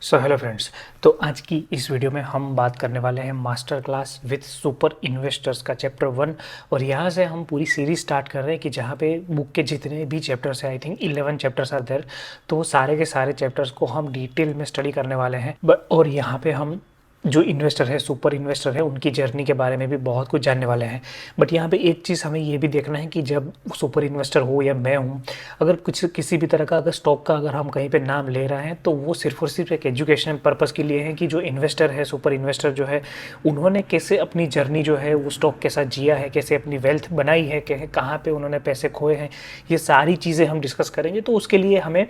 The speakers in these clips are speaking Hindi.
So hello friends. तो आज की इस वीडियो में हम बात करने वाले हैं master class with super investors का चैप्टर 1। और यहाँ से हम पूरी सीरीज स्टार्ट कर रहे हैं कि जहाँ पे बुक के जितने भी चैप्टर्स हैं, I think 11 chapters are there. तो वो सारे के सारे चैप्टर्स को हम डिटेल में स्टडी करने वाले हैं। और यहाँ पे हम जो इन्वेस्टर है, सुपर इन्वेस्टर है, उनकी जर्नी के बारे में भी बहुत कुछ जानने वाले हैं। बट यहाँ पे एक चीज़ हमें ये भी देखना है कि जब सुपर इन्वेस्टर हो या मैं हूँ, अगर कुछ किसी भी तरह का अगर स्टॉक का अगर हम कहीं पे नाम ले रहे हैं तो वो सिर्फ और सिर्फ एक एजुकेशन पर्पज़ के लिए है कि जो इन्वेस्टर है, सुपर इन्वेस्टर जो है, उन्होंने कैसे अपनी जर्नी जो है वो स्टॉक के साथ जिया है, कैसे अपनी वेल्थ बनाई है, कहाँ पे उन्होंने पैसे खोए हैं, ये सारी चीज़ें हम डिस्कस करेंगे। तो उसके लिए हमें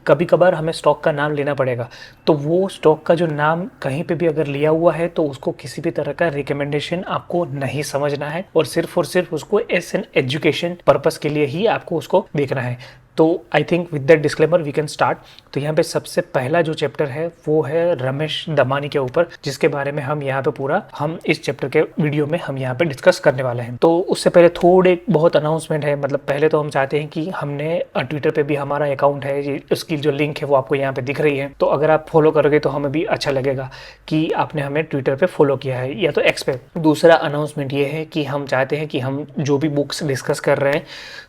कभी कभार हमें स्टॉक का नाम लेना पड़ेगा। तो वो स्टॉक का जो नाम कहीं पे भी अगर लिया हुआ है तो उसको किसी भी तरह का रिकमेंडेशन आपको नहीं समझना है और सिर्फ उसको एस एन एजुकेशन पर्पस के लिए ही आपको उसको देखना है। तो I think with that disclaimer we can start. तो यहाँ पे सबसे पहला जो चैप्टर है वो है रमेश दमानी के ऊपर, जिसके बारे में हम यहाँ पे पूरा हम इस चैप्टर के वीडियो में हम यहाँ पे डिस्कस करने वाले हैं। तो उससे पहले थोड़े बहुत अनाउंसमेंट है। मतलब पहले तो हम चाहते हैं कि हमने ट्विटर पे भी हमारा अकाउंट है, उसकी जो लिंक है वो आपको यहाँ पे दिख रही है। तो अगर आप फॉलो करोगे तो हमें भी अच्छा लगेगा कि आपने हमें ट्विटर पे फॉलो किया है या तो एक्स पे। दूसरा अनाउंसमेंट ये है कि हम चाहते हैं कि हम जो भी बुक्स डिस्कस कर रहे हैं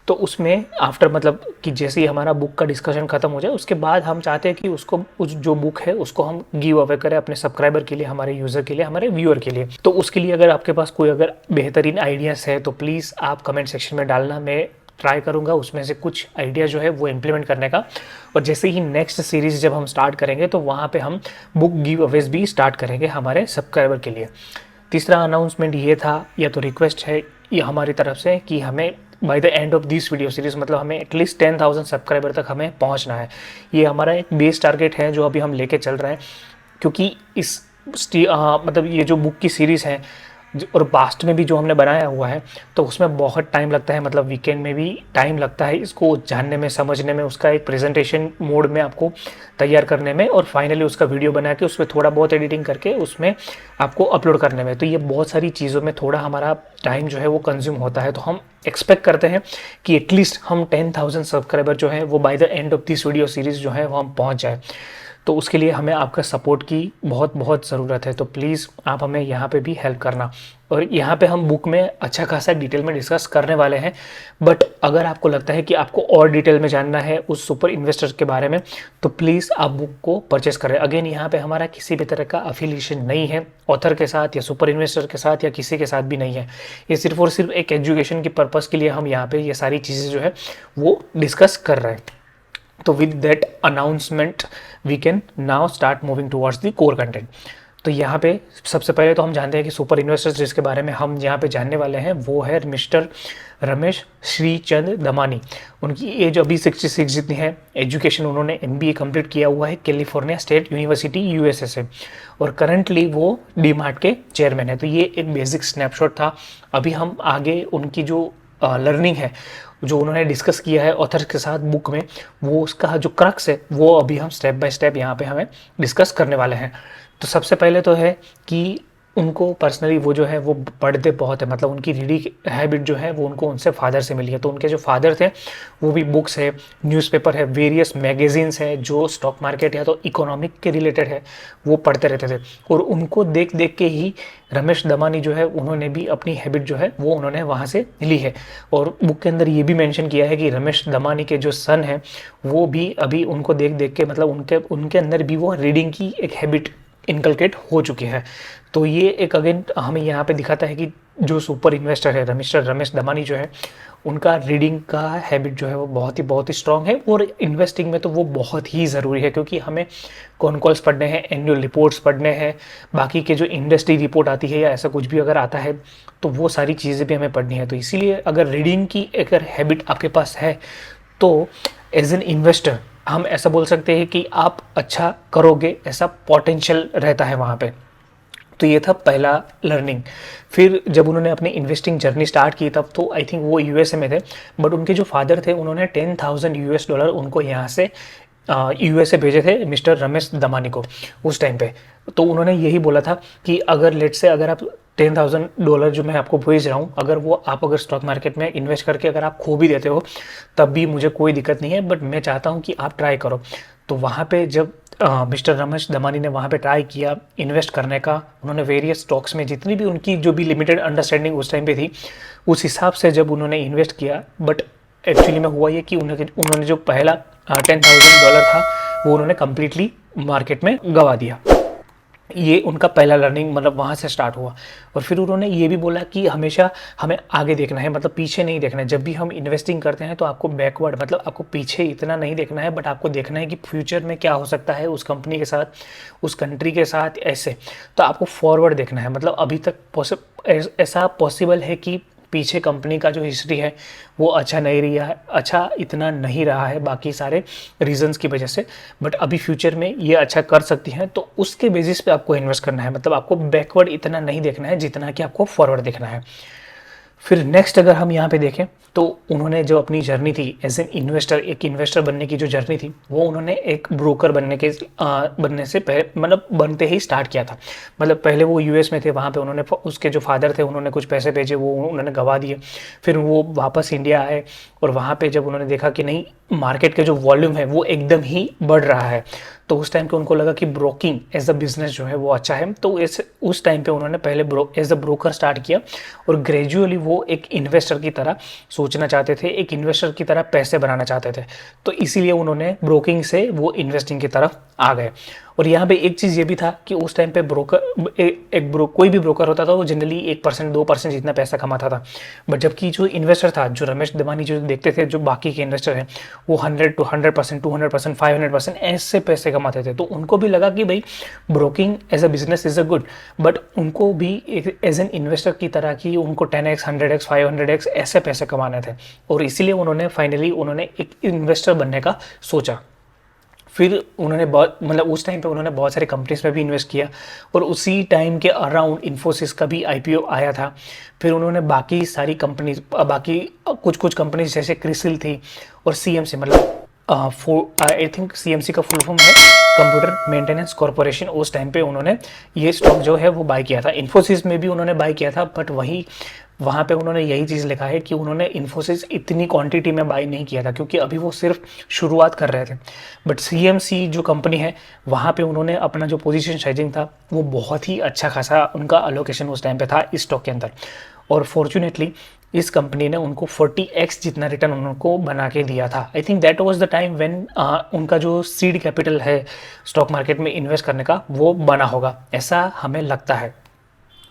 तो उसमें आफ्टर मतलब कि जैसे ही हमारा बुक का डिस्कशन खत्म हो जाए उसके बाद हम चाहते हैं कि उसको उस जो बुक है उसको हम गिव अवे करें अपने सब्सक्राइबर के लिए, हमारे यूज़र के लिए, हमारे व्यूअर के लिए। तो उसके लिए अगर आपके पास कोई अगर बेहतरीन आइडियाज़ है तो प्लीज़ आप कमेंट सेक्शन में डालना। मैं ट्राई करूँगा उसमें से कुछ आइडिया जो है वो इम्प्लीमेंट करने का। और जैसे ही नेक्स्ट सीरीज़ जब हम स्टार्ट करेंगे तो वहाँ पर हम बुक गिव अवेज भी स्टार्ट करेंगे हमारे सब्सक्राइबर के लिए। तीसरा अनाउंसमेंट ये था या तो रिक्वेस्ट है ये हमारी तरफ से कि हमें by the end of this video series मतलब हमें एटलीस्ट 10,000 सब्सक्राइबर तक हमें पहुंचना है। ये हमारा एक बेस टारगेट है जो अभी हम लेके चल रहे हैं, क्योंकि इस मतलब ये जो बुक की सीरीज़ है और पास्ट में भी जो हमने बनाया हुआ है तो उसमें बहुत टाइम लगता है। मतलब वीकेंड में भी टाइम लगता है इसको जानने में, समझने में, उसका एक प्रेजेंटेशन मोड में आपको तैयार करने में और फाइनली उसका वीडियो बना के उसमें थोड़ा बहुत एडिटिंग करके उसमें आपको अपलोड करने में। तो ये बहुत सारी चीज़ों में थोड़ा हमारा टाइम जो है वो कंज्यूम होता है। तो हम एक्सपेक्ट करते हैं कि एटलीस्ट हम 10,000 सब्सक्राइबर जो है वो by the end of this video series जो है वो हम पहुँच जाए। तो उसके लिए हमें आपका सपोर्ट की बहुत बहुत ज़रूरत है। तो प्लीज़ आप हमें यहाँ पे भी हेल्प करना। और यहाँ पे हम बुक में अच्छा खासा डिटेल में डिस्कस करने वाले हैं। बट अगर आपको लगता है कि आपको और डिटेल में जानना है उस सुपर इन्वेस्टर के बारे में तो प्लीज़ आप बुक को परचेस करें। अगेन यहाँ पे हमारा किसी भी तरह का अफिलिएशन नहीं है ऑथर के साथ या सुपर इन्वेस्टर के साथ या किसी के साथ भी नहीं है। ये सिर्फ और सिर्फ एक एजुकेशन की पर्पज़ के लिए हम यहाँ पे ये सारी चीज़ें जो है वो डिस्कस कर रहे हैं। तो with that announcement we can now start moving towards the core content. तो यहाँ पे सबसे पहले तो हम जानते हैं कि सुपर इन्वेस्टर्स जिसके बारे में हम यहाँ पे जानने वाले हैं वो है मिस्टर रमेश श्रीचंद दमानी। उनकी एज अभी 66 जितनी है। एजुकेशन उन्होंने MBA कंप्लीट किया हुआ है कैलिफोर्निया स्टेट यूनिवर्सिटी USA से और करंटली वो डीमार्ट के चेयरमैन है। तो ये एक बेसिक स्नैपशॉट था। अभी हम आगे उनकी जो लर्निंग है जो उन्होंने डिस्कस किया है ऑथर के साथ बुक में, वो उसका जो क्रक्स है वो अभी हम स्टेप बाय स्टेप यहाँ पे हमें डिस्कस करने वाले हैं। तो सबसे पहले तो है कि उनको पर्सनली वो जो है वो पढ़ते बहुत है। मतलब उनकी रीडिंग हैबिट जो है वो उनको उनसे फादर से मिली है। तो उनके जो फादर थे वो भी बुक्स है, न्यूज़पेपर है, वेरियस मैगजीन्स है जो स्टॉक मार्केट या तो इकोनॉमिक के रिलेटेड है वो पढ़ते रहते थे। और उनको देख देख के ही रमेश दमानी जो है उन्होंने भी अपनी हैबिट जो है वो उन्होंने वहाँ से ली है। और बुक के अंदर ये भी मेंशन किया है कि रमेश दमानी के जो सन है वो भी अभी उनको देख देख के मतलब उनके अंदर भी वो रीडिंग की एक हैबिट इनकलकेट हो चुकी है। तो ये एक अगेन हमें यहाँ पे दिखाता है कि जो सुपर इन्वेस्टर है मिस्टर रमेश दमानी जो है उनका रीडिंग का हैबिट जो है वो बहुत ही स्ट्रांग है। और इन्वेस्टिंग में तो वो बहुत ही ज़रूरी है क्योंकि हमें कॉन कॉल्स पढ़ने हैं, एनुअल रिपोर्ट्स पढ़ने हैं, बाकी के जो इंडस्ट्री रिपोर्ट आती है या ऐसा कुछ भी अगर आता है तो वो सारी चीज़ें भी हमें पढ़नी है। तो इसीलिए अगर रीडिंग की अगर हैबिट आपके पास है तो एज एन इन्वेस्टर हम ऐसा बोल सकते हैं कि आप अच्छा करोगे, ऐसा पोटेंशियल रहता है वहाँ पे। तो ये था पहला लर्निंग। फिर जब उन्होंने अपनी इन्वेस्टिंग जर्नी स्टार्ट की तब तो आई थिंक वो USA में थे। बट उनके जो फादर थे उन्होंने $10,000 उनको यहाँ से USA भेजे थे मिस्टर रमेश दमानी को उस टाइम पे। तो उन्होंने यही बोला था कि अगर लेट से अगर आप $10,000 जो मैं आपको भेज रहा हूँ अगर वो आप अगर स्टॉक मार्केट में इन्वेस्ट करके अगर आप खो भी देते हो तब भी मुझे कोई दिक्कत नहीं है, बट मैं चाहता हूँ कि आप ट्राई करो। तो वहाँ पे जब मिस्टर रमेश दमानी ने वहाँ पे ट्राई किया इन्वेस्ट करने का। उन्होंने वेरियस स्टॉक्स में जितनी भी उनकी जो भी लिमिटेड अंडरस्टैंडिंग उस टाइम पे थी, उस हिसाब से जब उन्होंने इन्वेस्ट किया, बट एक्चुअली में हुआ ये कि उन्होंने जो पहला $10,000 था वो उन्होंने कम्प्लीटली मार्केट में गंवा दिया। ये उनका पहला लर्निंग मतलब वहाँ से स्टार्ट हुआ। और फिर उन्होंने ये भी बोला कि हमेशा हमें आगे देखना है, मतलब पीछे नहीं देखना है। जब भी हम इन्वेस्टिंग करते हैं तो आपको बैकवर्ड मतलब आपको पीछे इतना नहीं देखना है, बट आपको देखना है कि फ्यूचर में क्या हो सकता है उस कंपनी के साथ, उस कंट्री के साथ, ऐसे। तो आपको फॉरवर्ड देखना है, मतलब अभी तक ऐसा पॉसिबल है कि पीछे कंपनी का जो हिस्ट्री है वो अच्छा नहीं रहा है, अच्छा इतना नहीं रहा है बाकी सारे रीजंस की वजह से, बट अभी फ्यूचर में ये अच्छा कर सकती हैं। तो उसके बेसिस पे आपको इन्वेस्ट करना है, मतलब आपको बैकवर्ड इतना नहीं देखना है जितना कि आपको फॉरवर्ड देखना है। फिर नेक्स्ट अगर हम यहाँ पे देखें तो उन्होंने जो अपनी जर्नी थी एज एन इन्वेस्टर, एक इन्वेस्टर बनने की जो जर्नी थी वो उन्होंने एक ब्रोकर बनने से पहले मतलब बनते ही स्टार्ट किया था। मतलब पहले वो यूएस में थे, वहाँ पे उन्होंने उसके जो फादर थे उन्होंने कुछ पैसे भेजे, वो उन्होंने गंवा दिए। फिर वो वापस इंडिया आए और वहाँ पे जब उन्होंने देखा कि नहीं मार्केट के जो वॉल्यूम है वो एकदम ही बढ़ रहा है, तो उस टाइम पे उनको लगा कि ब्रोकिंग एज अ बिजनेस जो है वो अच्छा है। तो उस टाइम पे उन्होंने पहले एज अ ब्रोकर स्टार्ट किया और ग्रेजुअली वो एक इन्वेस्टर की तरह सोचना चाहते थे, एक इन्वेस्टर की तरह पैसे बनाना चाहते थे। तो इसीलिए उन्होंने ब्रोकिंग से वो इन्वेस्टिंग की तरफ आ गए। और यहाँ पे एक चीज़ ये भी था कि उस टाइम पे कोई भी ब्रोकर होता था वो जनरली 1% 2% जितना पैसा कमाता था, बट जबकि जो इन्वेस्टर था, जो रमेश दमानी जो देखते थे जो बाकी के इन्वेस्टर हैं वो 100% 200% 500% ऐसे पैसे कमाते थे। तो उनको भी लगा कि भाई broking as a business is a good, but उनको भी एज एन इन्वेस्टर की तरह की उनको 10x 100x 500x ऐसे पैसे कमाने थे। और इसीलिए उन्होंने फाइनली एक इन्वेस्टर बनने का सोचा। फिर उन्होंने बहुत मतलब उस टाइम पे उन्होंने बहुत सारे कंपनीज में भी इन्वेस्ट किया और उसी टाइम के अराउंड इन्फोसिस का भी आईपीओ आया था। फिर उन्होंने बाकी सारी कंपनीज, बाकी कुछ कंपनीज जैसे क्रिसिल थी और सीएमसी, मतलब आई थिंक सीएमसी का फुल फॉर्म है कंप्यूटर मेंटेनेंस कॉरपोरेशन, उस टाइम पे उन्होंने ये स्टॉक जो है वो बाय किया था। इन्फोसिस में भी उन्होंने बाय किया था, बट वहाँ पे उन्होंने यही चीज़ लिखा है कि उन्होंने इन्फोसिस इतनी क्वांटिटी में बाय नहीं किया था क्योंकि अभी वो सिर्फ शुरुआत कर रहे थे। बट सीएमसी जो कंपनी है वहाँ पे उन्होंने अपना जो पोजीशन साइजिंग था वो बहुत ही अच्छा खासा उनका अलोकेशन उस टाइम पे था इस स्टॉक के अंदर। और फॉर्चुनेटली इस कंपनी ने उनको 40x जितना रिटर्न उनको बना के दिया था। I think that was the time when उनका जो सीड कैपिटल है स्टॉक मार्केट में इन्वेस्ट करने का वो बना होगा, ऐसा हमें लगता है।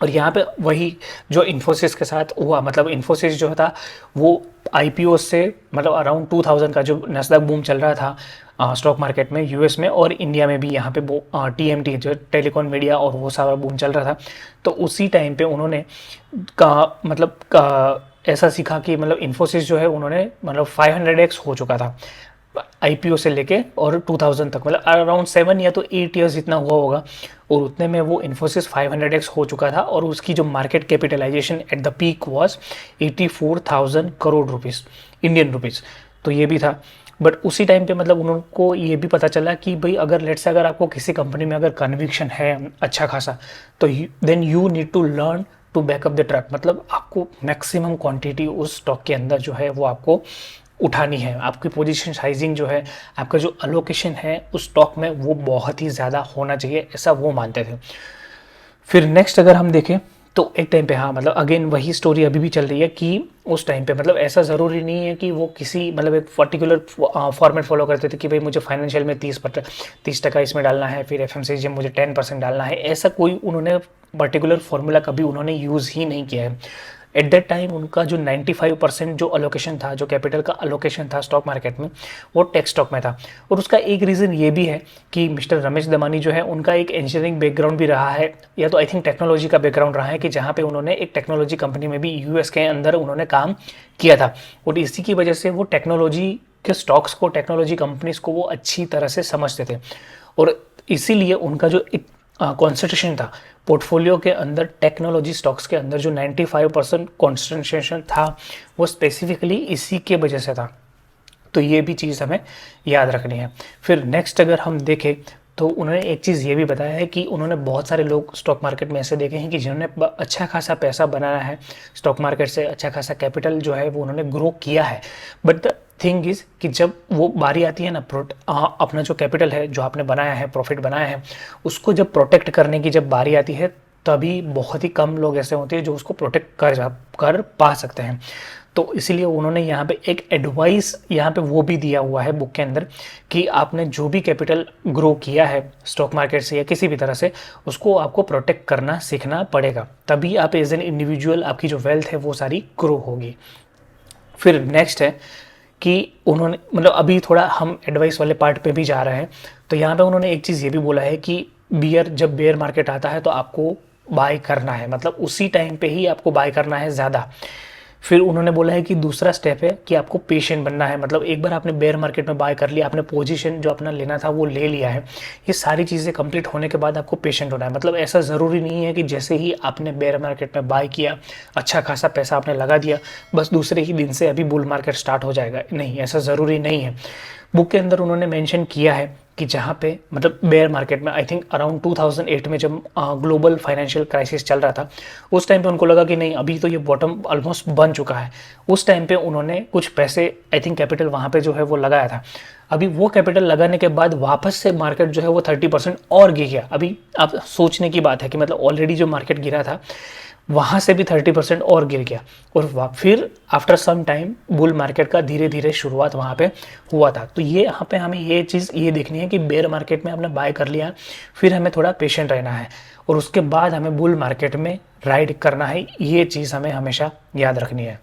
और यहाँ पे वही जो इन्फोसिस के साथ हुआ, मतलब इन्फोसिस जो था वो आईपीओ से मतलब अराउंड 2000 का जो नस्दक बूम चल रहा था स्टॉक मार्केट में यूएस में और इंडिया में भी, यहाँ पे टीएमटी जो टेलीकॉम मीडिया और वो सारा बूम चल रहा था। तो उसी टाइम पे उन्होंने ऐसा सीखा कि मतलब इन्फोसिस जो है उन्होंने मतलब 500x हो चुका था आईपीओ से लेके और 2000 तक, मतलब अराउंड 7 या तो 8 ईयर्स जितना हुआ होगा। और उतने में वो इन्फोसिस 500x हो चुका था और उसकी जो market capitalisation at the peak was 84,000 crore rupees, Indian rupees. तो ये भी था। बट उसी टाइम पे मतलब उनको ये भी पता चला कि भाई अगर आपको किसी कंपनी में अगर कन्विक्शन है अच्छा खासा, तो then you need to learn to back up the truck, मतलब आपको मैक्सिमम क्वांटिटी उस स्टॉक के अंदर जो है वो आपको उठानी है। आपकी पोजीशन साइजिंग जो है, आपका जो अलोकेशन है उस स्टॉक में वो बहुत ही ज़्यादा होना चाहिए, ऐसा वो मानते थे। फिर नेक्स्ट अगर हम देखें तो एक टाइम पे, हाँ मतलब अगेन वही स्टोरी अभी भी चल रही है कि उस टाइम पे मतलब ऐसा ज़रूरी नहीं है कि वो किसी मतलब एक पर्टिकुलर फॉर्मेट फॉलो करते थे कि भाई मुझे फाइनेंशियल में 30% इसमें डालना है, फिर एफएमसीजी में मुझे 10% डालना है, ऐसा कोई उन्होंने पर्टिकुलर फॉर्मूला कभी उन्होंने यूज़ ही नहीं किया है। एट दैट टाइम उनका जो 95% जो अलोकेशन था, जो कैपिटल का अलोकेशन था स्टॉक मार्केट में, वो टेक स्टॉक में था। और उसका एक रीज़न ये भी है कि मिस्टर रमेश दमानी जो है उनका एक इंजीनियरिंग बैकग्राउंड भी रहा है, या तो आई थिंक टेक्नोलॉजी का बैकग्राउंड रहा है कि जहाँ पे उन्होंने एक टेक्नोलॉजी कंपनी में भी यूएस के अंदर उन्होंने काम किया था। और इसी की वजह से वो टेक्नोलॉजी के स्टॉक्स को, टेक्नोलॉजी कंपनीज को वो अच्छी तरह से समझते थे। और इसीलिए उनका जो कॉन्सेंट्रेशन था पोर्टफोलियो के अंदर, टेक्नोलॉजी स्टॉक्स के अंदर जो 95% कॉन्सेंट्रेशन था वो स्पेसिफिकली इसी के वजह से था। तो ये भी चीज़ हमें याद रखनी है। फिर नेक्स्ट अगर हम देखें तो उन्होंने एक चीज़ ये भी बताया है कि उन्होंने बहुत सारे लोग स्टॉक मार्केट में ऐसे देखे हैं कि जिन्होंने अच्छा खासा पैसा बनाया है स्टॉक मार्केट से, अच्छा खासा कैपिटल जो है वो उन्होंने ग्रो किया है। बट द थिंग इज़ कि जब वो बारी आती है ना अपना जो कैपिटल है जो आपने बनाया है, प्रॉफिट बनाया है, उसको जब प्रोटेक्ट करने की जब बारी आती है, तभी बहुत ही कम लोग ऐसे होते हैं जो उसको प्रोटेक्ट कर पा सकते हैं। तो इसीलिए उन्होंने यहाँ पे एक एडवाइस यहाँ पे वो भी दिया हुआ है बुक के अंदर कि आपने जो भी कैपिटल ग्रो किया है स्टॉक मार्केट से या किसी भी तरह से, उसको आपको प्रोटेक्ट करना सीखना पड़ेगा, तभी आप एज एन इंडिविजुअल आपकी जो वेल्थ है वो सारी ग्रो होगी। फिर नेक्स्ट है कि उन्होंने मतलब अभी थोड़ा हम एडवाइस वाले पार्ट पे भी जा रहे हैं, तो यहाँ पे उन्होंने एक चीज़ ये भी बोला है कि जब बेयर मार्केट आता है तो आपको बाय करना है, मतलब उसी टाइम पे ही आपको बाय करना है ज़्यादा। फिर उन्होंने बोला है कि दूसरा स्टेप है कि आपको पेशेंट बनना है, मतलब एक बार आपने बेयर मार्केट में बाय कर लिया, आपने पोजीशन जो अपना लेना था वो ले लिया है, ये सारी चीज़ें कंप्लीट होने के बाद आपको पेशेंट होना है। मतलब ऐसा ज़रूरी नहीं है कि जैसे ही आपने बेयर मार्केट में बाय किया, अच्छा खासा पैसा आपने लगा दिया, बस दूसरे ही दिन से अभी बुल मार्केट स्टार्ट हो जाएगा, नहीं, ऐसा ज़रूरी नहीं है। बुक के अंदर उन्होंने मेंशन किया है कि जहाँ पे मतलब बेयर मार्केट में आई थिंक अराउंड 2008 में जब ग्लोबल फाइनेंशियल क्राइसिस चल रहा था, उस टाइम पे उनको लगा कि नहीं, अभी तो ये बॉटम ऑलमोस्ट बन चुका है। उस टाइम पे उन्होंने कुछ पैसे आई थिंक कैपिटल वहाँ पे जो है वो लगाया था। अभी वो कैपिटल लगाने के बाद वापस से मार्केट जो है वो 30% और गिर गया। अभी आप सोचने की बात है कि मतलब ऑलरेडी जो मार्केट गिरा था वहाँ से भी 30% और गिर गया, और फिर after some time bull market का धीरे धीरे शुरुआत वहाँ पे हुआ था। तो ये यहाँ पे हमें ये चीज़ ये देखनी है कि बेयर मार्केट में हमने बाय कर लिया, फिर हमें थोड़ा पेशेंट रहना है और उसके बाद हमें बुल मार्केट में राइड करना है, ये चीज़ हमें हमेशा याद रखनी है।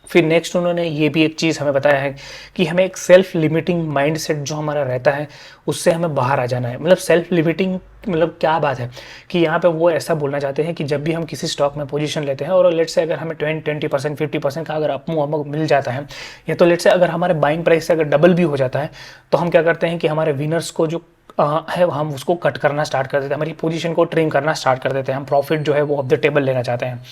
फिर नेक्स्ट उन्होंने ये भी एक चीज़ हमें बताया है कि हमें एक सेल्फ लिमिटिंग माइंडसेट जो हमारा रहता है उससे हमें बाहर आ जाना है। मतलब सेल्फ लिमिटिंग मतलब क्या बात है कि यहाँ पे वो ऐसा बोलना चाहते हैं कि जब भी हम किसी स्टॉक में पोजीशन लेते हैं और लेट से अगर हमें 20% 50% का अगर अमूक मिल जाता है, या तो लेट से अगर हमारे बाइंग प्राइस से अगर डबल भी हो जाता है, तो हम क्या करते हैं कि हमारे विनर्स को जो है हम उसको कट करना स्टार्ट कर देते हैं, हमारी पोजीशन को ट्रिम करना स्टार्ट कर देते हैं, हम प्रॉफिट जो है वो ऑफ द टेबल लेना चाहते हैं।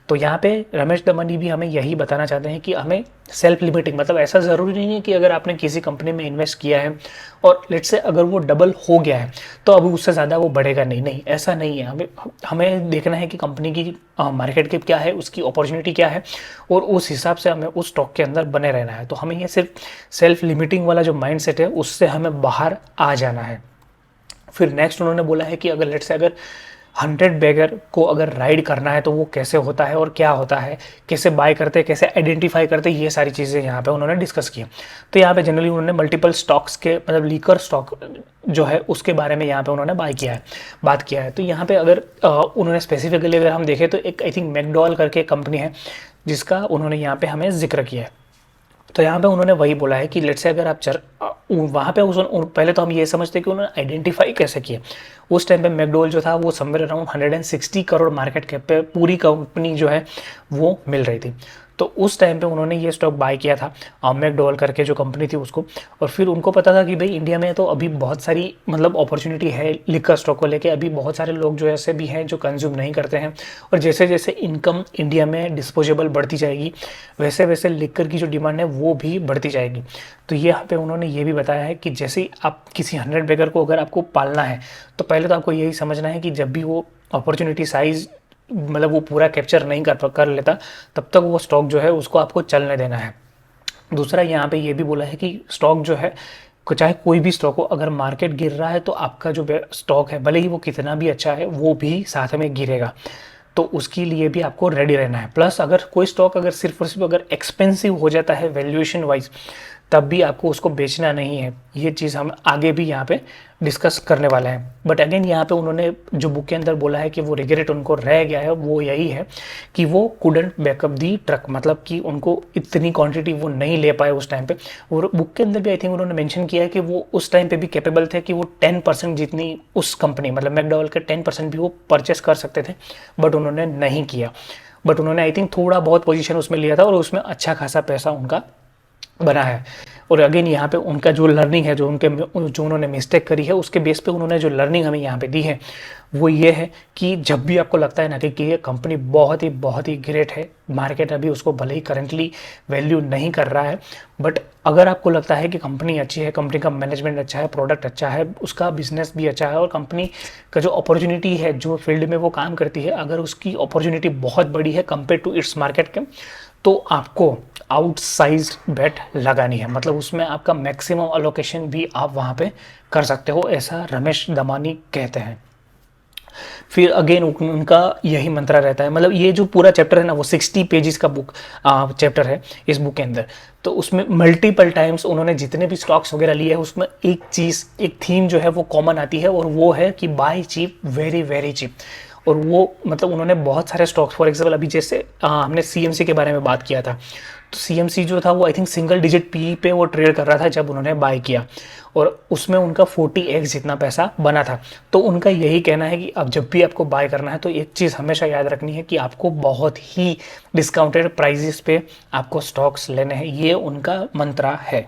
तो यहाँ पे रमेश दमनी भी हमें यही बताना चाहते हैं कि हमें सेल्फ लिमिटिंग, मतलब ऐसा ज़रूरी नहीं है कि अगर आपने किसी कंपनी में इन्वेस्ट किया है और लेट्स से अगर वो डबल हो गया है तो अभी उससे ज़्यादा वो बढ़ेगा नहीं, नहीं ऐसा नहीं है। हमें देखना है कि कंपनी की मार्केट कैप क्या है, उसकी अपॉर्चुनिटी क्या है, और उस हिसाब से हमें उस स्टॉक के अंदर बने रहना है। तो हमें ये सिर्फ सेल्फ लिमिटिंग वाला जो माइंड सेट है उससे हमें बाहर आ जाना है। फिर नेक्स्ट उन्होंने बोला है कि अगर लेट्स से अगर 100 बैगर को अगर राइड करना है तो वो कैसे होता है और क्या होता है, कैसे बाय करते हैं, कैसे आइडेंटिफाई करते हैं, ये सारी चीज़ें यहाँ पे उन्होंने डिस्कस की। तो यहाँ पे जनरली उन्होंने मल्टीपल स्टॉक्स के मतलब लीकर स्टॉक जो है उसके बारे में यहाँ पे उन्होंने बात किया है। तो यहाँ पे अगर उन्होंने स्पेसिफिकली अगर हम देखें तो एक आई थिंक मैकडॉल करके कंपनी है जिसका उन्होंने यहाँ पे हमें जिक्र किया है। तो यहाँ पे उन्होंने वही बोला है कि लेट्स से अगर आप वहाँ पे पहले तो हम ये समझते हैं कि उन्होंने आइडेंटिफाई कैसे किया। उस टाइम पे मैकडोल जो था वो somewhere around 160 crore market cap पे पूरी कंपनी जो है वो मिल रही थी। तो उस टाइम पे उन्होंने ये स्टॉक बाय किया था मैकडोल करके जो कंपनी थी उसको, और फिर उनको पता था कि भाई इंडिया में तो अभी बहुत सारी मतलब अपॉर्चुनिटी है लिकर स्टॉक को लेके, अभी बहुत सारे लोग जो ऐसे भी हैं जो कंज्यूम नहीं करते हैं, और जैसे जैसे इनकम इंडिया में डिस्पोजेबल बढ़ती जाएगी वैसे वैसे लिकर की जो डिमांड है वो भी बढ़ती जाएगी। तो यहाँ पे उन्होंने ये भी बताया है कि जैसे ही आप किसी 100 बैगर को अगर आपको पालना है तो पहले तो आपको यही समझना है कि जब भी वो अपॉर्चुनिटी साइज मतलब वो पूरा कैप्चर नहीं कर लेता तब तक वो स्टॉक जो है उसको आपको चलने देना है। दूसरा यहाँ पे ये भी बोला है कि स्टॉक जो है चाहे कोई भी स्टॉक हो, अगर मार्केट गिर रहा है तो आपका जो स्टॉक है भले ही वो कितना भी अच्छा है वो भी साथ में गिरेगा, तो उसके लिए भी आपको रेडी रहना है। प्लस अगर कोई स्टॉक अगर सिर्फ और सिर्फ अगर एक्सपेंसिव हो जाता है वैल्यूएशन वाइज तब भी आपको उसको बेचना नहीं है। ये चीज़ हम आगे भी यहाँ पे डिस्कस करने वाला है। बट अगेन यहाँ पे उन्होंने जो बुक के अंदर बोला है कि वो रिग्रेट उनको रह गया है वो यही है कि वो कुडंट बैकअप दी ट्रक, मतलब कि उनको इतनी क्वांटिटी वो नहीं ले पाए उस टाइम पे। और बुक के अंदर भी आई थिंक उन्होंने मेंशन किया है कि वो उस टाइम पे भी कैपेबल थे कि वो 10% जितनी उस कंपनी मतलब मैकडॉवेल के 10% भी वो परचेस कर सकते थे, बट उन्होंने नहीं किया। बट उन्होंने आई थिंक थोड़ा बहुत पोजीशन उसमें लिया था और उसमें अच्छा खासा पैसा उनका बना है। और अगेन यहाँ पे उनका जो लर्निंग है जो उन्होंने मिस्टेक करी है उसके बेस पे उन्होंने जो लर्निंग हमें यहाँ पे दी है वो ये है कि जब भी आपको लगता है ना कि ये कंपनी बहुत ही ग्रेट है, मार्केट अभी उसको भले ही करंटली वैल्यू नहीं कर रहा है, बट अगर आपको लगता है कि कंपनी अच्छी है, कंपनी का मैनेजमेंट अच्छा है, प्रोडक्ट अच्छा है, उसका बिजनेस भी अच्छा है और कंपनी का जो अपॉर्चुनिटी है जो फील्ड में वो काम करती है अगर उसकी अपॉर्चुनिटी बहुत बड़ी है कंपेयर टू इट्स मार्केट के, तो आपको आउटसाइज्ड बेट लगानी है, मतलब उसमें आपका मैक्सिमम अलोकेशन भी आप वहाँ पे कर सकते हो, ऐसा रमेश दमानी कहते हैं। फिर अगेन उनका यही मंत्रा रहता है, मतलब ये जो पूरा चैप्टर है ना वो 60 पेजेस का बुक चैप्टर है इस बुक के अंदर। तो उसमें मल्टीपल टाइम्स उन्होंने जितने भी स्टॉक्स वगैरह लिए हैं उसमें एक चीज़, एक थीम जो है वो कॉमन आती है, और वो है कि buy cheap, very very cheap. और वो मतलब उन्होंने बहुत सारे स्टॉक्स, फॉर एग्जाम्पल अभी जैसे हमने सीएमसी के बारे में बात किया था, तो सीएमसी जो था वो I think single digit P पे वो ट्रेड कर रहा था जब उन्होंने बाय किया, और उसमें उनका 40x जितना पैसा बना था। तो उनका यही कहना है कि अब जब भी आपको बाय करना है तो एक चीज़ हमेशा याद रखनी है कि आपको बहुत ही डिस्काउंटेड प्राइजेस पे आपको स्टॉक्स लेने हैं, ये उनका मंत्रा है।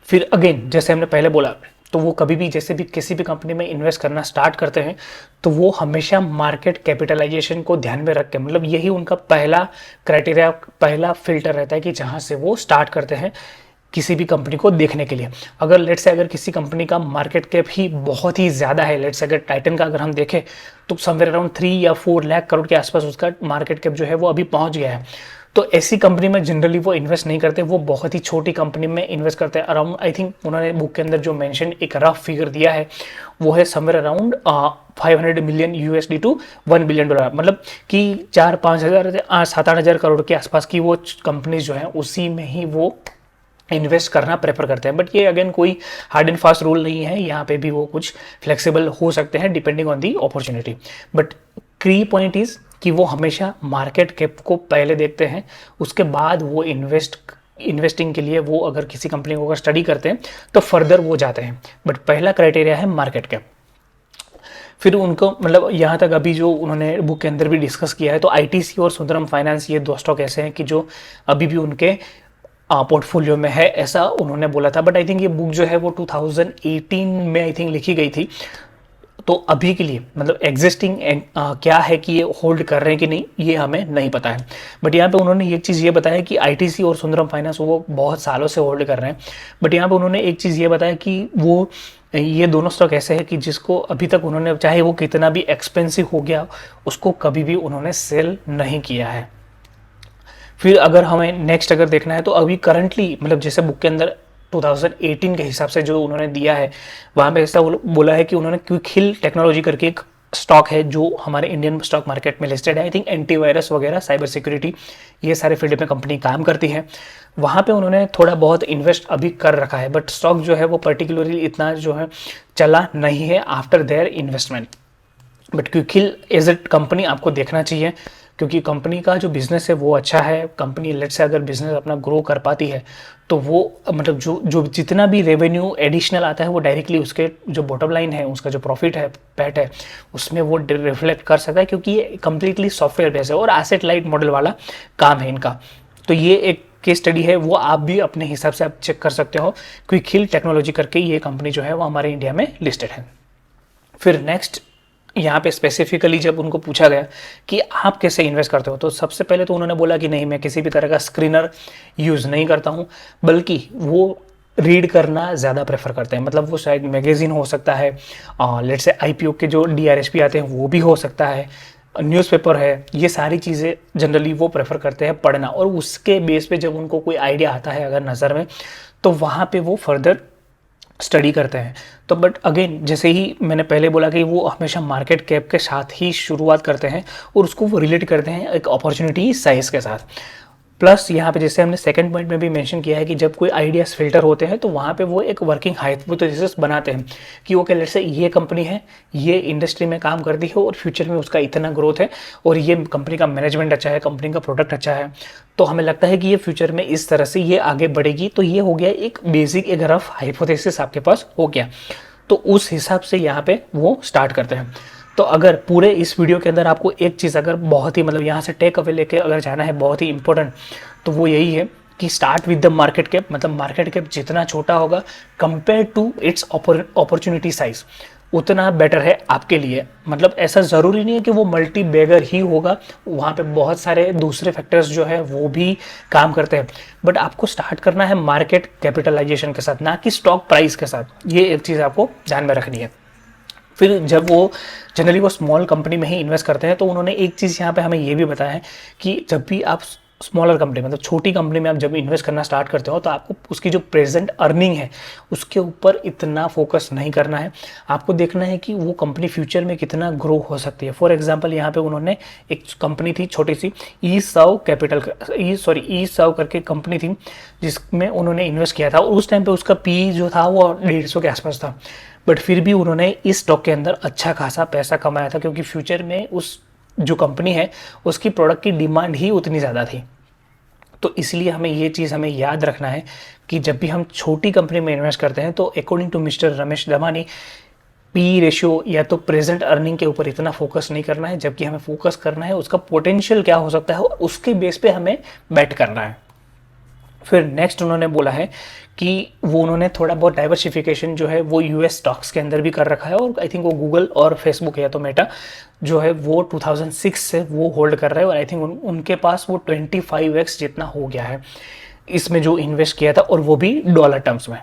फिर अगेन जैसे हमने पहले बोला, तो वो कभी भी जैसे भी किसी भी कंपनी में इन्वेस्ट करना स्टार्ट करते हैं तो वो हमेशा मार्केट कैपिटलाइजेशन को ध्यान में रख के, मतलब यही उनका पहला क्राइटेरिया, पहला फिल्टर रहता है कि जहाँ से वो स्टार्ट करते हैं किसी भी कंपनी को देखने के लिए। अगर लेट्स से अगर किसी कंपनी का मार्केट कैप ही बहुत ही ज़्यादा है, लेट्स से अगर टाइटन का अगर हम देखें तो समवेयर अराउंड 3 या 4 लाख करोड़ के आसपास उसका मार्केट कैप जो है वो अभी पहुंच गया है, तो ऐसी कंपनी में जनरली वो इन्वेस्ट नहीं करते, वो बहुत ही छोटी कंपनी में इन्वेस्ट करते हैं। अराउंड आई थिंक उन्होंने बुक के अंदर जो मेंशन एक रफ फिगर दिया है वो है somewhere around 500 million USD to $1 billion, मतलब कि 4-5 हज़ार 7-8 हज़ार करोड़ के आसपास की वो कंपनीज जो है उसी में ही वो इन्वेस्ट करना प्रेफर करते हैं। बट ये अगेन कोई हार्ड एंड फास्ट रूल नहीं है, यहाँ पे भी वो कुछ फ्लेक्सिबल हो सकते हैं depending on the opportunity. But की पॉइंट इज कि वो हमेशा मार्केट कैप को पहले देखते हैं, उसके बाद वो इन्वेस्टिंग के लिए वो अगर किसी कंपनी को अगर स्टडी करते हैं तो फर्दर वो जाते हैं। बट पहला क्राइटेरिया है मार्केट कैप। फिर उनको मतलब यहाँ तक अभी जो उन्होंने बुक के अंदर भी डिस्कस किया है, तो आईटीसी और सुंदरम फाइनेंस ये दो स्टॉक ऐसे हैं कि जो अभी भी उनके पोर्टफोलियो में है, ऐसा उन्होंने बोला था। बट आई थिंक ये बुक जो है वो 2018 में आई थिंक लिखी गई थी, तो अभी के लिए मतलब एग्जिस्टिंग क्या है कि ये होल्ड कर रहे हैं कि नहीं ये हमें नहीं पता है। बट यहाँ पे उन्होंने एक चीज़ ये बताया कि आईटीसी और सुंदरम फाइनेंस वो बहुत सालों से होल्ड कर रहे हैं। बट यहाँ पे उन्होंने एक चीज़ ये बताया कि वो ये दोनों स्टॉक ऐसे हैं कि जिसको अभी तक उन्होंने, चाहे वो कितना भी एक्सपेंसिव हो गया, उसको कभी भी उन्होंने सेल नहीं किया है। फिर अगर हमें नेक्स्ट अगर देखना है तो अभी करंटली मतलब जैसे बुक के अंदर 2018 के हिसाब से जो उन्होंने दिया है वहाँ पे ऐसा बोला है कि उन्होंने क्विक हिल टेक्नोलॉजी करके एक स्टॉक है जो हमारे इंडियन स्टॉक मार्केट में लिस्टेड है। आई थिंक एंटीवायरस वगैरह, साइबर सिक्योरिटी, ये सारे फील्ड में कंपनी काम करती है। वहाँ पे उन्होंने थोड़ा बहुत इन्वेस्ट अभी कर रखा है, बट स्टॉक जो है वो पर्टिकुलरली इतना जो है चला नहीं है after their investment. But Quick Heal as a company आपको देखना चाहिए, क्योंकि कंपनी का जो बिज़नेस है वो अच्छा है। कंपनी लेट से अगर बिज़नेस अपना ग्रो कर पाती है तो वो मतलब जो जितना भी रेवेन्यू एडिशनल आता है वो डायरेक्टली उसके जो बॉटम लाइन है, उसका जो प्रॉफिट है, पैट है, उसमें वो रिफ्लेक्ट कर सकता है, क्योंकि ये कम्प्लीटली सॉफ्टवेयर बेस है और एसेट लाइट मॉडल वाला काम है इनका। तो ये एक केस स्टडी है, वो आप भी अपने हिसाब से आप चेक कर सकते हो। क्विक हिल टेक्नोलॉजी करके ये कंपनी जो है वो हमारे इंडिया में लिस्टेड है। फिर नेक्स्ट यहाँ पे स्पेसिफिकली जब उनको पूछा गया कि आप कैसे इन्वेस्ट करते हो, तो सबसे पहले तो उन्होंने बोला कि नहीं, मैं किसी भी तरह का स्क्रीनर यूज़ नहीं करता हूँ, बल्कि वो रीड करना ज़्यादा प्रेफर करते हैं। मतलब वो शायद मैगज़ीन हो सकता है, लेट से आईपीओ के जो डीआरएसपी आते हैं वो भी हो सकता है, न्यूज़पेपर है, ये सारी चीज़ें जनरली वो प्रेफर करते हैं पढ़ना। और उसके बेस पे जब उनको कोई आइडिया आता है अगर नज़र में, तो वहाँ पे वो फर्दर स्टडी करते हैं। तो बट अगेन जैसे ही मैंने पहले बोला कि वो हमेशा मार्केट कैप के साथ ही शुरुआत करते हैं और उसको वो रिलेट करते हैं एक अपॉर्चुनिटी साइज के साथ। प्लस यहाँ पे जैसे हमने सेकंड पॉइंट में भी मेंशन किया है कि जब कोई आइडियाज फिल्टर होते हैं तो वहाँ पे वो एक वर्किंग हाइपोथेसिस बनाते हैं कि ओके लेट्स से ये कंपनी है, ये इंडस्ट्री में काम करती है और फ्यूचर में उसका इतना ग्रोथ है और ये कंपनी का मैनेजमेंट अच्छा है, कंपनी का प्रोडक्ट अच्छा है, तो हमें लगता है कि ये फ्यूचर में इस तरह से ये आगे बढ़ेगी। तो ये हो गया एक बेसिक, एक रफ हाइपोथेसिस आपके पास हो गया। तो उस हिसाब से यहाँ पे वो स्टार्ट करते हैं। तो अगर पूरे इस वीडियो के अंदर आपको एक चीज़ अगर बहुत ही मतलब यहाँ से टेक अवे लेके अगर जाना है बहुत ही इंपॉर्टेंट, तो वो यही है कि start with the market cap. मतलब मार्केट कैप जितना छोटा होगा compare to its opportunity size, उतना बेटर है आपके लिए। मतलब ऐसा ज़रूरी नहीं है कि वो मल्टी बैगर ही होगा, वहाँ पे बहुत सारे दूसरे फैक्टर्स जो है वो भी काम करते हैं। बट आपको स्टार्ट करना है मार्केट कैपिटलाइजेशन के साथ, ना कि स्टॉक प्राइस के साथ। ये एक चीज़ आपको ध्यान में रखनी है। फिर जब वो जनरली वो स्मॉल कंपनी में ही इन्वेस्ट करते हैं, तो उन्होंने एक चीज़ यहाँ पे हमें ये भी बताया है कि जब भी आप स्मॉलर कंपनी मतलब छोटी कंपनी में आप जब इन्वेस्ट करना स्टार्ट करते हो तो आपको उसकी जो प्रेजेंट अर्निंग है उसके ऊपर इतना फोकस नहीं करना है। आपको देखना है कि वो कंपनी फ्यूचर में कितना ग्रो हो सकती है। फॉर एग्जांपल यहाँ पे उन्होंने एक कंपनी थी छोटी सी ई सर्व करके कंपनी थी जिसमें उन्होंने इन्वेस्ट किया था। उस टाइम पे उसका पी जो था वो 150 के आसपास था, बट फिर भी उन्होंने इस स्टॉक के अंदर अच्छा खासा पैसा कमाया था क्योंकि फ्यूचर में उस जो कंपनी है उसकी प्रोडक्ट की डिमांड ही उतनी ज़्यादा थी। तो इसलिए हमें ये चीज़ हमें याद रखना है कि जब भी हम छोटी कंपनी में इन्वेस्ट करते हैं तो according to mister Ramesh Damani P ratio या तो प्रेजेंट अर्निंग के ऊपर इतना फोकस नहीं करना है, जबकि हमें फोकस करना है उसका पोटेंशियल क्या हो सकता है उसके बेस पे हमें बेट करना है। फिर नेक्स्ट उन्होंने बोला है कि वो उन्होंने थोड़ा बहुत डाइवर्सिफिकेशन जो है वो यूएस स्टॉक्स के अंदर भी कर रखा है, और आई थिंक वो गूगल और फेसबुक या तो मेटा जो है वो 2006 से वो होल्ड कर रहे हैं, और आई थिंक उनके पास वो 25x जितना हो गया है इसमें जो इन्वेस्ट किया था, और वो भी डॉलर टर्म्स में।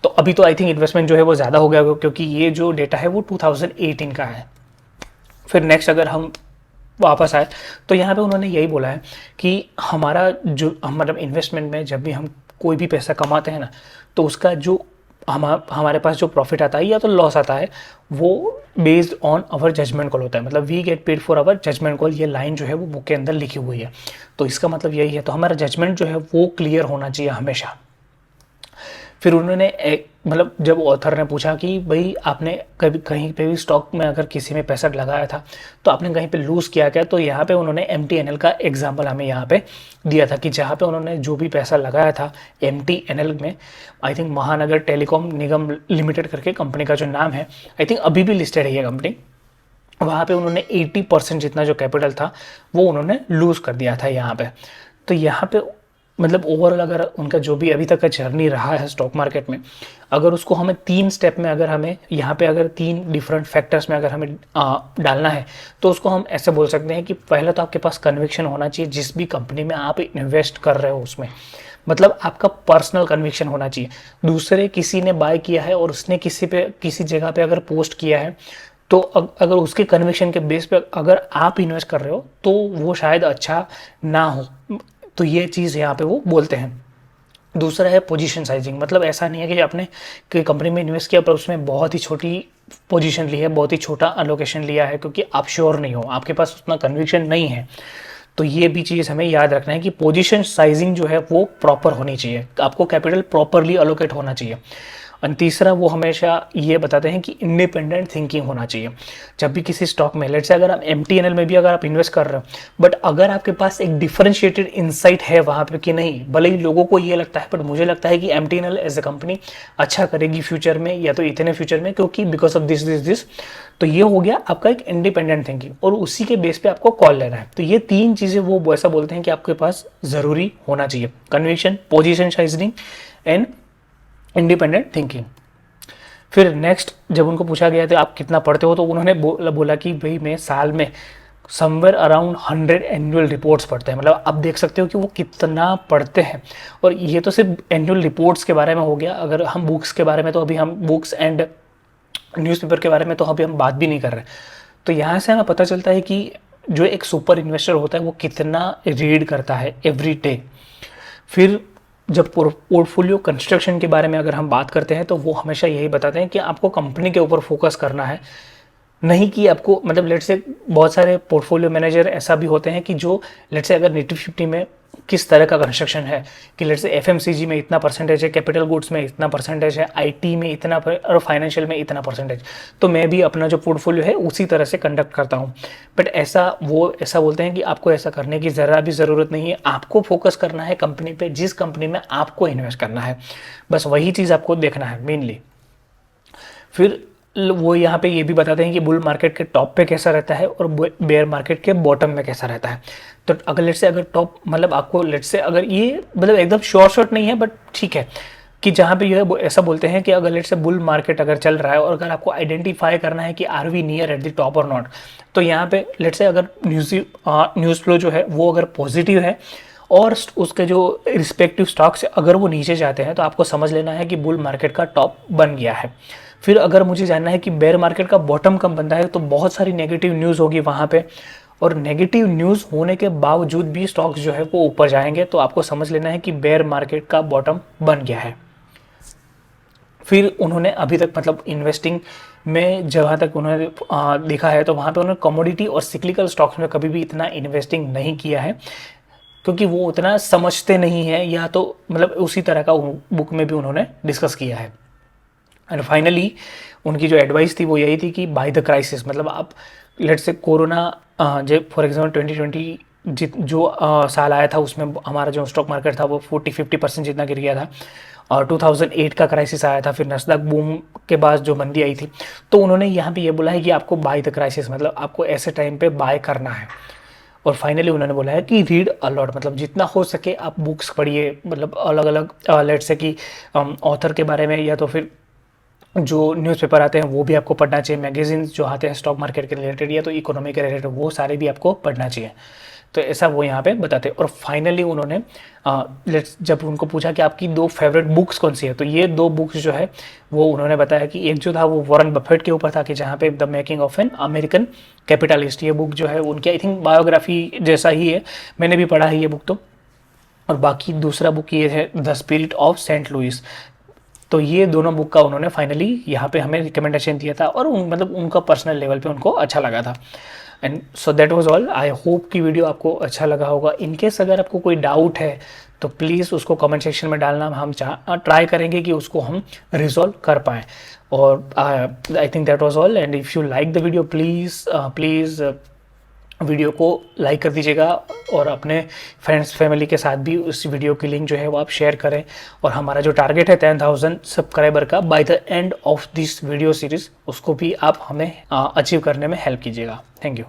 तो अभी तो आई थिंक इन्वेस्टमेंट जो है वो ज़्यादा हो गया क्योंकि ये जो डेटा है वो 2018 का है। फिर नेक्स्ट अगर हम वापस आए तो यहाँ पे उन्होंने यही बोला है कि हमारा जो मतलब इन्वेस्टमेंट में जब भी हम कोई भी पैसा कमाते हैं ना तो उसका जो हमारे पास जो प्रॉफिट आता है या तो लॉस आता है वो based on our judgement call होता है। मतलब we get paid for our judgement call, ये लाइन जो है वो बुक के अंदर लिखी हुई है। तो इसका मतलब यही है, तो हमारा जजमेंट जो है वो क्लियर होना चाहिए हमेशा। फिर उन्होंने मतलब जब ऑथर ने पूछा कि भाई आपने कभी कहीं पे भी स्टॉक में अगर किसी में पैसा लगाया था तो आपने कहीं पे लूज़ किया क्या, तो यहाँ पे उन्होंने MTNL का एग्जांपल हमें यहाँ पे दिया था कि जहाँ पे उन्होंने जो भी पैसा लगाया था MTNL में, आई थिंक महानगर टेलीकॉम निगम लिमिटेड करके कंपनी का जो नाम है, आई थिंक अभी भी लिस्टेड है ये कंपनी, वहाँ पे उन्होंने 80% जितना जो कैपिटल था वो उन्होंने लूज़ कर दिया था यहाँ पे। तो यहाँ पे मतलब ओवरऑल अगर उनका जो भी अभी तक का जर्नी रहा है स्टॉक मार्केट में, अगर उसको हमें 3 स्टेप में अगर हमें यहाँ पे अगर 3 डिफरेंट फैक्टर्स में अगर हमें डालना है तो उसको हम ऐसे बोल सकते हैं कि पहले तो आपके पास कन्विक्शन होना चाहिए जिस भी कंपनी में आप इन्वेस्ट कर रहे हो उसमें, मतलब आपका पर्सनल कन्विक्शन होना चाहिए। दूसरे किसी ने बाय किया है और उसने किसी जगह पे अगर पोस्ट किया है तो अगर उसके कन्विक्शन के बेस पे अगर आप इन्वेस्ट कर रहे हो तो वो शायद अच्छा ना हो, तो ये चीज़ यहाँ पे वो बोलते हैं। दूसरा है पोजीशन साइजिंग, मतलब ऐसा नहीं है कि आपने कोई कंपनी में इन्वेस्ट किया पर उसमें बहुत ही छोटी पोजीशन ली है, बहुत ही छोटा अलोकेशन लिया है क्योंकि आप श्योर नहीं हो, आपके पास उतना कन्विक्शन नहीं है। तो ये भी चीज़ हमें याद रखना है कि पोजीशन साइजिंग जो है वो प्रॉपर होनी चाहिए, आपको कैपिटल प्रॉपरली अलोकेट होना चाहिए। और तीसरा वो हमेशा ये बताते हैं कि इंडिपेंडेंट थिंकिंग होना चाहिए। जब भी किसी स्टॉक में, लेट से अगर आप MTNL में भी अगर आप इन्वेस्ट कर रहे हो बट अगर आपके पास एक डिफरेंशिएटेड इंसाइट है वहाँ पे कि नहीं, भले ही लोगों को ये लगता है बट मुझे लगता है कि MTNL एज अ कंपनी अच्छा करेगी फ्यूचर में या तो इतने फ्यूचर में क्योंकि बिकॉज ऑफ दिस, तो ये हो गया आपका एक इंडिपेंडेंट थिंकिंग, और उसी के बेस पे आपको कॉल लेना है। तो ये 3 चीज़ें वो ऐसा बोलते हैं कि आपके पास ज़रूरी होना चाहिए, conviction, position sizing and independent thinking. फिर नेक्स्ट जब उनको पूछा गया था आप कितना पढ़ते हो तो उन्होंने बोला कि भाई मैं साल में समवेयर अराउंड 100 एनुअल रिपोर्ट्स पढ़ते हैं। मतलब आप देख सकते हो कि वो कितना पढ़ते हैं, और ये तो सिर्फ एनुअल रिपोर्ट्स के बारे में हो गया। अगर हम बुक्स के बारे में, तो अभी हम बुक्स एंड न्यूज़पेपर के बारे में तो अभी हम बात भी नहीं कर रहे। तो यहाँ से हमें पता चलता है कि जो एक सुपर इन्वेस्टर होता है वो कितना रीड करता है एवरी डे। फिर जब पोर्टफोलियो कंस्ट्रक्शन के बारे में अगर हम बात करते हैं तो वो हमेशा यही बताते हैं कि आपको कंपनी के ऊपर फोकस करना है, नहीं कि आपको मतलब लेट से बहुत सारे पोर्टफोलियो मैनेजर ऐसा भी होते हैं कि जो लेट से अगर निफ्टी 50 में किस तरह का कंस्ट्रक्शन है कि लेट से FMCG में इतना परसेंटेज है, कैपिटल गुड्स में इतना परसेंटेज है, IT में इतना और फाइनेंशियल में इतना परसेंटेज, तो मैं भी अपना जो पोर्टफोलियो है उसी तरह से कंडक्ट करता हूँ। बट ऐसा बोलते हैं कि आपको ऐसा करने की ज़रा भी ज़रूरत नहीं है। आपको फोकस करना है कंपनी पे, जिस कंपनी में आपको इन्वेस्ट करना है, बस वही चीज़ आपको देखना है मेनली। फिर वो यहाँ पे ये भी बताते हैं कि बुल मार्केट के टॉप पे कैसा रहता है और बेयर मार्केट के बॉटम में कैसा रहता है। तो अगर लेट से अगर टॉप मतलब आपको लेट से अगर ये मतलब एकदम शॉर्ट नहीं है बट ठीक है कि जहाँ पे ये ऐसा बोलते हैं कि अगर लेट से बुल मार्केट अगर चल रहा है और अगर आपको आइडेंटिफाई करना है कि are we near at the top और नॉट, तो यहाँ पे लेट से अगर न्यूज़ फ्लो जो है वो अगर पॉजिटिव है और उसके जो रिस्पेक्टिव स्टॉक्स अगर वो नीचे जाते हैं तो आपको समझ लेना है कि बुल मार्केट का टॉप बन गया है। फिर अगर मुझे जानना है कि बेयर मार्केट का बॉटम कब बनता है तो बहुत सारी नेगेटिव न्यूज़ होगी वहाँ पे, और नेगेटिव न्यूज़ होने के बावजूद भी स्टॉक्स जो है वो ऊपर जाएंगे, तो आपको समझ लेना है कि बेयर मार्केट का बॉटम बन गया है। फिर उन्होंने अभी तक मतलब इन्वेस्टिंग में जहाँ तक उन्होंने देखा है तो वहाँ पे उन्होंने कमोडिटी और सिक्लिकल स्टॉक्स में कभी भी इतना इन्वेस्टिंग नहीं किया है, क्योंकि वो उतना समझते नहीं है, या तो मतलब उसी तरह का बुक में भी उन्होंने डिस्कस किया है। एंड फाइनली उनकी जो एडवाइस थी वो यही थी कि बाय द क्राइसिस, मतलब आप लेट से कोरोना जो फॉर एग्जाम्पल 2020 जो साल आया था उसमें हमारा जो स्टॉक मार्केट था वो 40-50% जितना गिर गया था, और 2008 का क्राइसिस आया था, फिर नस्दक बूम के बाद जो मंदी आई थी। तो उन्होंने यहाँ पे ये बोला है कि आपको बाय द क्राइसिस, मतलब आपको ऐसे टाइम पे बाय करना है। और फाइनली उन्होंने बोला है कि रीड अलॉट, मतलब जितना हो सके आप बुक्स पढ़िए, मतलब अलग अलग लेट से कि ऑथर के बारे में, या तो फिर जो न्यूज़पेपर आते हैं वो भी आपको पढ़ना चाहिए, मैगजीन्स जो आते हैं स्टॉक मार्केट के रिलेटेड या तो इकोनॉमी के रिलेटेड, वो सारे भी आपको पढ़ना चाहिए। तो ऐसा वो यहाँ पे बताते हैं। और फाइनली उन्होंने जब उनको पूछा कि आपकी 2 फेवरेट बुक्स कौन सी है, तो ये 2 बुक्स जो है वो उन्होंने बताया कि एक जो था वो वॉरेन बफेट के ऊपर था, कि जहाँ पे the making of an American capitalist, ये बुक जो है उनकी आई थिंक बायोग्राफी जैसा ही है, मैंने भी पढ़ा है ये बुक तो। और बाकी दूसरा बुक ये है the spirit of Saint Louis. तो ये दोनों बुक का उन्होंने फाइनली यहाँ पे हमें रिकमेंडेशन दिया था, और मतलब उनका पर्सनल लेवल पे उनको अच्छा लगा था। And so that was all. I hope कि वीडियो आपको अच्छा लगा होगा। इनकेस अगर आपको कोई डाउट है तो प्लीज़ उसको कमेंट सेक्शन में डालना, हम ट्राई करेंगे कि उसको हम रिजॉल्व कर पाएँ। और I think that was all. And if you like the video please video को लाइक कर दीजिएगा, और अपने फ्रेंड्स फैमिली के साथ भी उस वीडियो की लिंक जो है वो आप शेयर करें। और हमारा जो टारगेट है 10,000 सब्सक्राइबर का by the end of this video series, उसको भी आप हमें अचीव करने में हेल्प कीजिएगा। Thank you.